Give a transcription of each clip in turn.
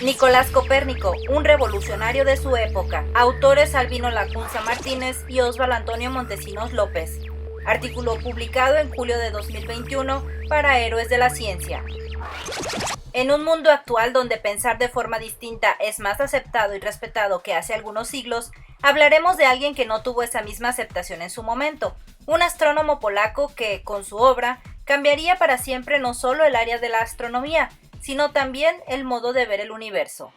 Nicolás Copérnico, un revolucionario de su época. Autores Albino Lacunza Martínez y Osvaldo Antonio Montesinos López. Artículo publicado en julio de 2021 para Héroes de la Ciencia. En un mundo actual donde pensar de forma distinta es más aceptado y respetado que hace algunos siglos, hablaremos de alguien que no tuvo esa misma aceptación en su momento, un astrónomo polaco que, con su obra, cambiaría para siempre no solo el área de la astronomía, sino también el modo de ver el universo.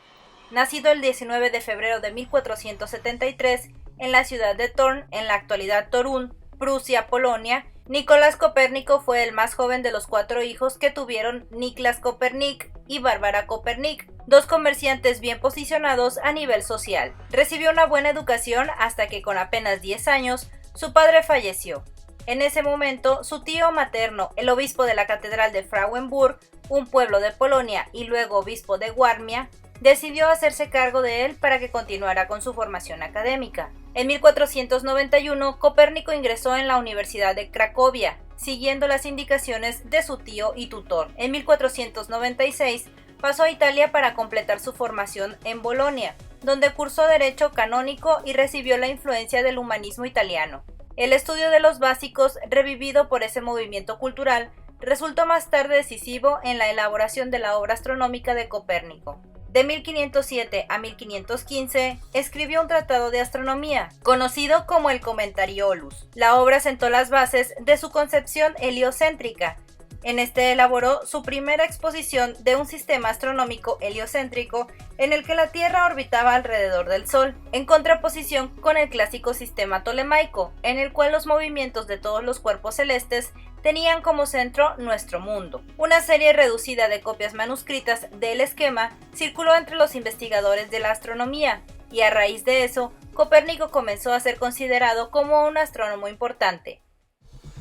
Nacido el 19 de febrero de 1473 en la ciudad de Thorn, en la actualidad Torún, Prusia, Polonia, Nicolás Copérnico fue el más joven de los 4 hijos que tuvieron Niklas Kopernik y Bárbara Kopernik, dos comerciantes bien posicionados a nivel social. Recibió una buena educación hasta que con apenas 10 años su padre falleció. En ese momento, su tío materno, el obispo de la catedral de Frauenburg, un pueblo de Polonia y luego obispo de Warmia, decidió hacerse cargo de él para que continuara con su formación académica. En 1491, Copérnico ingresó en la Universidad de Cracovia, siguiendo las indicaciones de su tío y tutor. En 1496, pasó a Italia para completar su formación en Bolonia, donde cursó Derecho Canónico y recibió la influencia del humanismo italiano. El estudio de los básicos, revivido por ese movimiento cultural, resultó más tarde decisivo en la elaboración de la obra astronómica de Copérnico. De 1507 a 1515, escribió un tratado de astronomía, conocido como el Commentariolus. La obra sentó las bases de su concepción heliocéntrica. En este elaboró su primera exposición de un sistema astronómico heliocéntrico en el que la Tierra orbitaba alrededor del Sol, en contraposición con el clásico sistema tolemaico, en el cual los movimientos de todos los cuerpos celestes tenían como centro nuestro mundo. Una serie reducida de copias manuscritas del esquema circuló entre los investigadores de la astronomía, y a raíz de eso, Copérnico comenzó a ser considerado como un astrónomo importante.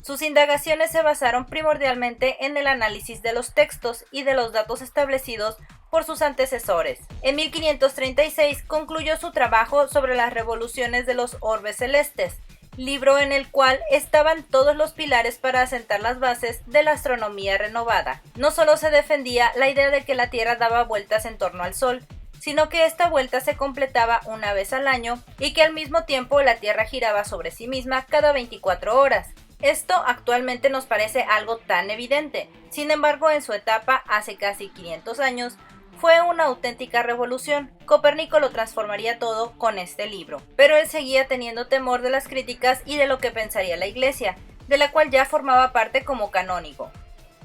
Sus indagaciones se basaron primordialmente en el análisis de los textos y de los datos establecidos por sus antecesores. En 1536 concluyó su trabajo sobre las revoluciones de los orbes celestes, libro en el cual estaban todos los pilares para asentar las bases de la astronomía renovada. No solo se defendía la idea de que la Tierra daba vueltas en torno al Sol, sino que esta vuelta se completaba una vez al año y que al mismo tiempo la Tierra giraba sobre sí misma cada 24 horas. Esto actualmente nos parece algo tan evidente, sin embargo en su etapa, hace casi 500 años, fue una auténtica revolución. Copérnico lo transformaría todo con este libro, pero él seguía teniendo temor de las críticas y de lo que pensaría la Iglesia, de la cual ya formaba parte como canónigo.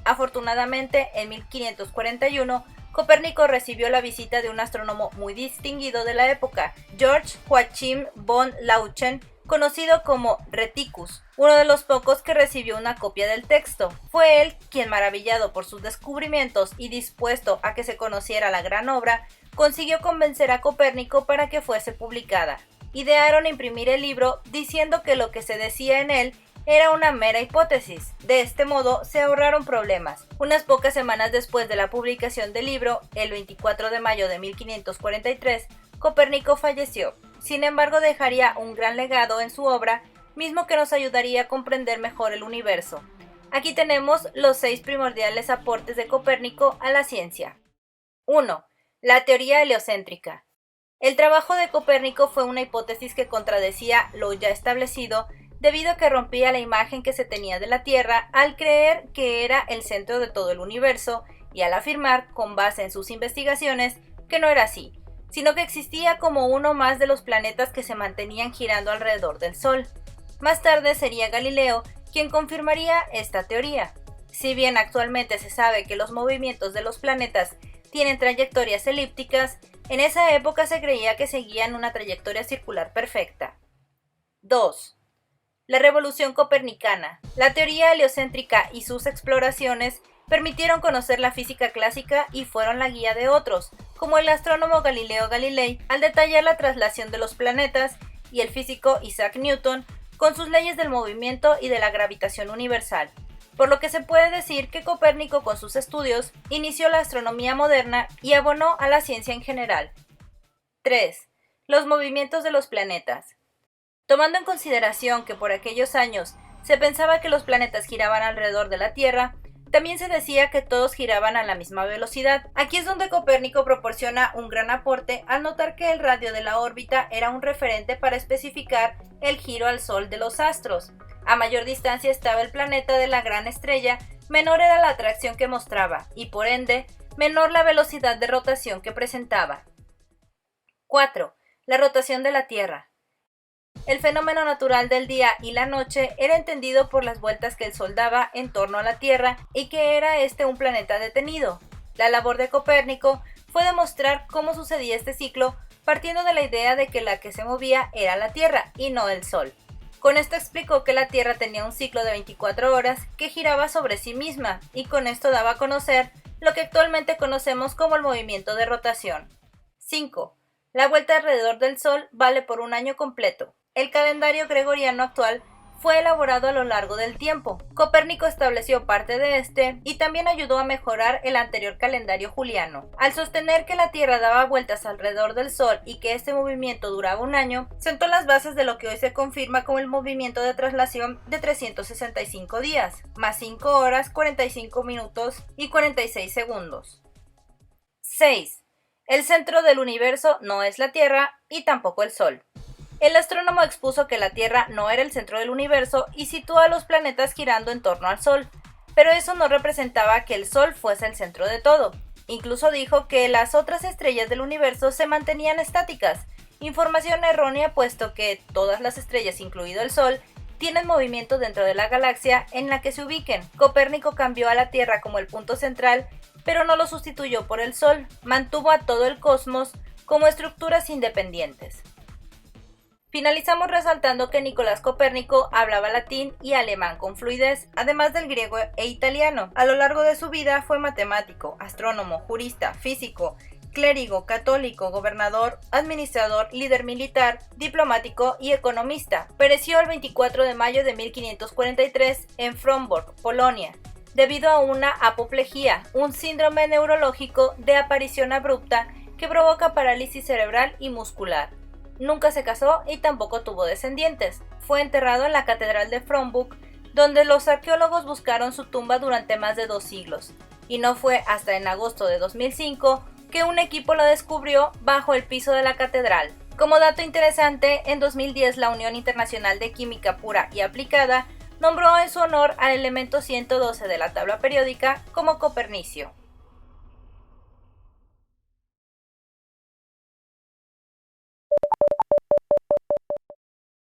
Afortunadamente, en 1541, Copérnico recibió la visita de un astrónomo muy distinguido de la época, Georg Joachim von Lauchen, conocido como Reticus, uno de los pocos que recibió una copia del texto. Fue él quien, maravillado por sus descubrimientos y dispuesto a que se conociera la gran obra, consiguió convencer a Copérnico para que fuese publicada. Idearon imprimir el libro diciendo que lo que se decía en él era una mera hipótesis. De este modo se ahorraron problemas. Unas pocas semanas después de la publicación del libro, el 24 de mayo de 1543, Copérnico falleció. Sin embargo, dejaría un gran legado en su obra, mismo que nos ayudaría a comprender mejor el universo. Aquí tenemos los 6 primordiales aportes de Copérnico a la ciencia. 1. La teoría heliocéntrica. El trabajo de Copérnico fue una hipótesis que contradecía lo ya establecido, debido a que rompía la imagen que se tenía de la Tierra al creer que era el centro de todo el universo y al afirmar, con base en sus investigaciones, que no era así, sino que existía como uno más de los planetas que se mantenían girando alrededor del Sol. Más tarde sería Galileo quien confirmaría esta teoría. Si bien actualmente se sabe que los movimientos de los planetas tienen trayectorias elípticas, en esa época se creía que seguían una trayectoria circular perfecta. 2. La revolución copernicana. La teoría heliocéntrica y sus exploraciones permitieron conocer la física clásica y fueron la guía de otros, como el astrónomo Galileo Galilei, al detallar la traslación de los planetas, y el físico Isaac Newton, con sus leyes del movimiento y de la gravitación universal. Por lo que se puede decir que Copérnico, con sus estudios, inició la astronomía moderna y abonó a la ciencia en general. 3. Los movimientos de los planetas. Tomando en consideración que por aquellos años se pensaba que los planetas giraban alrededor de la Tierra, También se decía que todos giraban a la misma velocidad. Aquí es donde Copérnico proporciona un gran aporte al notar que el radio de la órbita era un referente para especificar el giro al Sol de los astros. A mayor distancia estaba el planeta de la gran estrella, menor era la atracción que mostraba, y por ende, menor la velocidad de rotación que presentaba. 4. La rotación de la Tierra. El fenómeno natural del día y la noche era entendido por las vueltas que el Sol daba en torno a la Tierra y que era un planeta detenido. La labor de Copérnico fue demostrar cómo sucedía este ciclo partiendo de la idea de que la que se movía era la Tierra y no el Sol. Con esto explicó que la Tierra tenía un ciclo de 24 horas que giraba sobre sí misma y con esto daba a conocer lo que actualmente conocemos como el movimiento de rotación. 5. La vuelta alrededor del Sol vale por un año completo. El calendario gregoriano actual fue elaborado a lo largo del tiempo. Copérnico estableció parte de este y también ayudó a mejorar el anterior calendario juliano. Al sostener que la Tierra daba vueltas alrededor del Sol y que este movimiento duraba un año, sentó las bases de lo que hoy se confirma como el movimiento de traslación de 365 días, más 5 horas, 45 minutos y 46 segundos. 6. El centro del universo no es la Tierra y tampoco el Sol. El astrónomo expuso que la Tierra no era el centro del universo y situó a los planetas girando en torno al Sol, pero eso no representaba que el Sol fuese el centro de todo. Incluso dijo que las otras estrellas del universo se mantenían estáticas, información errónea puesto que todas las estrellas, incluido el Sol, tienen movimiento dentro de la galaxia en la que se ubiquen. Copérnico cambió a la Tierra como el punto central, pero no lo sustituyó por el Sol, mantuvo a todo el cosmos como estructuras independientes. Finalizamos resaltando que Nicolás Copérnico hablaba latín y alemán con fluidez, además del griego e italiano. A lo largo de su vida fue matemático, astrónomo, jurista, físico, clérigo, católico, gobernador, administrador, líder militar, diplomático y economista. Pereció el 24 de mayo de 1543 en Frombork, Polonia, debido a una apoplejía, un síndrome neurológico de aparición abrupta que provoca parálisis cerebral y muscular. Nunca se casó y tampoco tuvo descendientes. Fue enterrado en la Catedral de Frombork, donde los arqueólogos buscaron su tumba durante más de 2 siglos, y no fue hasta en agosto de 2005 que un equipo lo descubrió bajo el piso de la catedral. Como dato interesante, en 2010 la Unión Internacional de Química Pura y Aplicada nombró en su honor al elemento 112 de la tabla periódica como copernicio.